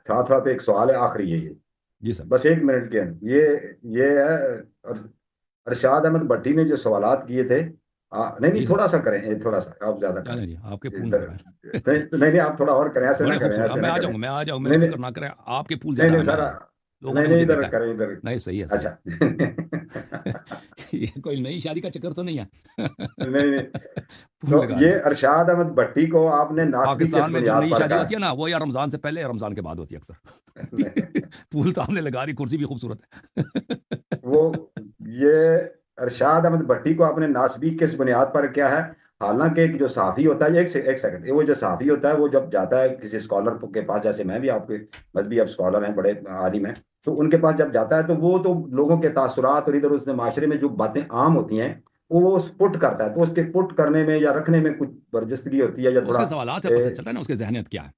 ساتھ ساتھ ایک سوال ہے آخری ہے یہ، جی سر. بس 1 منٹ کے اندر، یہ ہے ارشاد احمد بھٹی نے جو سوالات کیے تھے، نہیں نہیں جی سر. تھوڑا سا کریں، تھوڑا سا آپ زیادہ نہیں کریں نہیں آپ کے پول ادھر، زیادہ ہیں. نہیں نہیں نہیں، آپ تھوڑا اور کریں، ایسے نہ بڑے کریں، خوبصورت. اب ایسے نہ میں آ کریں، جاؤں گا، میں آ جاؤں، میری نہیں نہیں فکر نہ کریں، آپ کے پول نہیں زیادہ نہیں ہیں، سر، میں لوگوں نہیں نے نہیں مجھے ادھر دیکھا ہے. کریں ادھر، نہیں صحیح ہے صحیح اچھا ہے. یہ کوئی نئی شادی کا چکر تو نہیں ہے. نہیں نہیں، پول تو لگا یہ دیا. ارشاد احمد بھٹی کو آپ نے ناسبی کس پاکستان میں جو بنیاد نئی پر شادی کہا ہوتی ہے نا، وہ یا رمضان سے پہلے یا رمضان کے بعد ہوتی ہے اکثر. ہے؟ پول تو ہم نے لگا دی، کرسی بھی خوبصورت ہے. وہ یہ ارشاد احمد بھٹی کو آپ نے ناسبی کس بنیاد پر کیا ہے؟ حالانکہ ایک جو صحافی ہوتا ہے، ایک سیکنڈ، وہ جو صحافی ہوتا ہے وہ جب جاتا ہے کسی اسکالر کے پاس، جیسے میں بھی، آپ کے مذہبی اب اسکالر ہیں، بڑے عالم ہیں، تو ان کے پاس جب جاتا ہے تو وہ تو لوگوں کے تاثرات اور ادھر اس نے معاشرے میں جو باتیں عام ہوتی ہیں وہ پٹ کرتا ہے، تو اس کے پٹ کرنے میں یا رکھنے میں کچھ برجستگی ہوتی ہے یا اس تھوڑا کے سوالات سے پتہ چلتا ہے نا اس کی ذہنیت کیا ہے.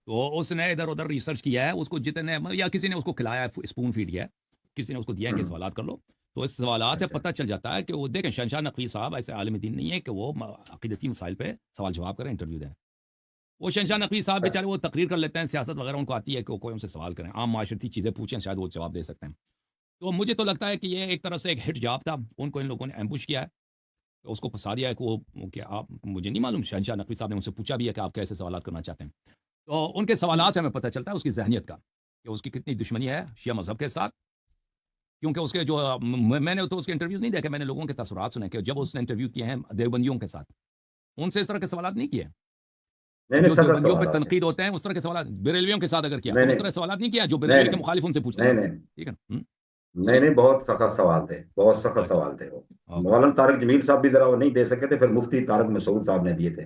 تو اس نے ادھر ادھر ریسرچ کیا ہے، اس کو جتنے یا کسی نے اس کو کھلایا ہے، اسپون فیڈ کیا ہے، کسی نے اس کو دیا ہے کہ سوالات کر لو. تو اس سوالات سے اچھا پتہ چل جاتا ہے کہ وہ دیکھیں، شہنشاہ نقوی صاحب ایسے عالم دین نہیں ہے کہ وہ عقیدتی مسائل پہ سوال جواب کریں، انٹرویو دیں. وہ شہنشاہ نقوی صاحب بیچارے وہ تقریر کر لیتے ہیں، سیاست وغیرہ ان کو آتی ہے کہ وہ کوئی ان سے سوال کریں، عام معاشرتی چیزیں پوچھیں، شاید وہ جواب دے سکتے ہیں. تو مجھے تو لگتا ہے کہ یہ ایک طرح سے ایک ہٹ جاب تھا، ان کو ان لوگوں نے ایمبوش کیا ہے، اس کو پھنسا دیا ہے کہ وہ کہ آپ، مجھے نہیں معلوم، شہنشاہ نقوی صاحب نے ان سے پوچھا بھی ہے کہ آپ کیسے سوالات کرنا چاہتے ہیں. تو ان کے سوالات سے ہمیں پتہ چلتا ہے اس کی ذہنیت کا، کہ اس کی کتنی دشمنی ہے شیعہ مذہب کے ساتھ. کیونکہ اس کے جو میں نے تو اس کے انٹرویوز نہیں دیکھے، میں نے لوگوں کے تاثرات سنے کہ جب اس نے انٹرویو کیے ہیں دیوبندیوں کے ساتھ، ان سے اس طرح کے سوالات نہیں کیے. نہیں نہیں، جو سخت دیوبندیوں پہ سوالات ہیں، تنقید ہوتے ہیں اس طرح کے سوالات بریلویوں کے ساتھ اگر کیا نہیں تو اس نہیں طرح سوالات نہیں کیا جو نہیں بریلوی کے نہیں مخالف ان سے پوچھتے نہیں ہیں. نہیں ٹھیک ہے نا. نہیں صحیح. نہیں، بہت سخت سوال تھے، بہت سخت اچھا. سوال تھے وہ. اوکے. مولانا طارق جمیل صاحب بھی ذرا وہ نہیں دے سکے تھے، پھر مفتی طارق مسعود صاحب نے دیے تھے.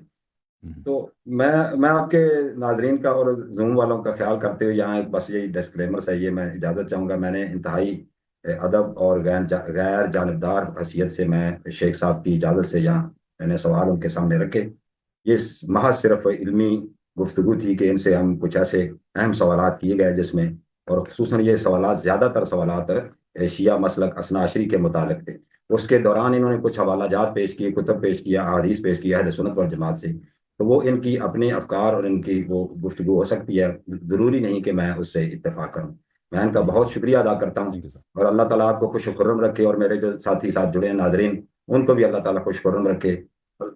تو میں میں آپ کے ناظرین کا اور زوم والوں کا خیال کرتے ہوئے یہاں بس یہی ڈسکلیمرس ہے، یہ میں اجازت چاہوں گا. میں نے انتہائی ادب اور غیر جانبدار حیثیت سے میں شیخ صاحب کی اجازت سے یہاں میں نے سوال ان کے سامنے رکھے. یہ محض صرف علمی گفتگو تھی کہ ان سے ہم کچھ ایسے اہم سوالات کیے گئے جس میں، اور خصوصاً یہ سوالات، زیادہ تر سوالات شیعہ مسلک اثنا عشری کے متعلق تھے. اس کے دوران انہوں نے کچھ حوالہ جات پیش کیے، کتب پیش کیا، احادیث پیش کیا اہل سنت والجماعت سے. تو وہ ان کی اپنے افکار اور ان کی وہ گفتگو ہو سکتی ہے، ضروری نہیں کہ میں اس سے اتفاق کروں. میں ان کا تھینک یو بہت سر. شکریہ ادا کرتا ہوں، تھینک یو سر. اور اللہ تعالیٰ آپ کو خوش خرم رکھے، اور میرے جو ساتھی ساتھ جڑے ہیں ناظرین، ان کو بھی اللہ تعالیٰ خوش خرم رکھے. اور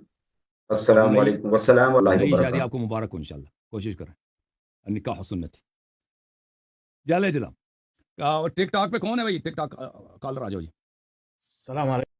السلام علیکم والسلام اللہ نئی شادی آپ وبرکاتہ. کو مبارک ہو انشاءاللہ. کوشش کریں نکاح سنت. چلے جناب. ٹک ٹاک پہ کون ہے بھائی؟ ٹک ٹاک کالر آ جاؤ جی. السلام علیکم.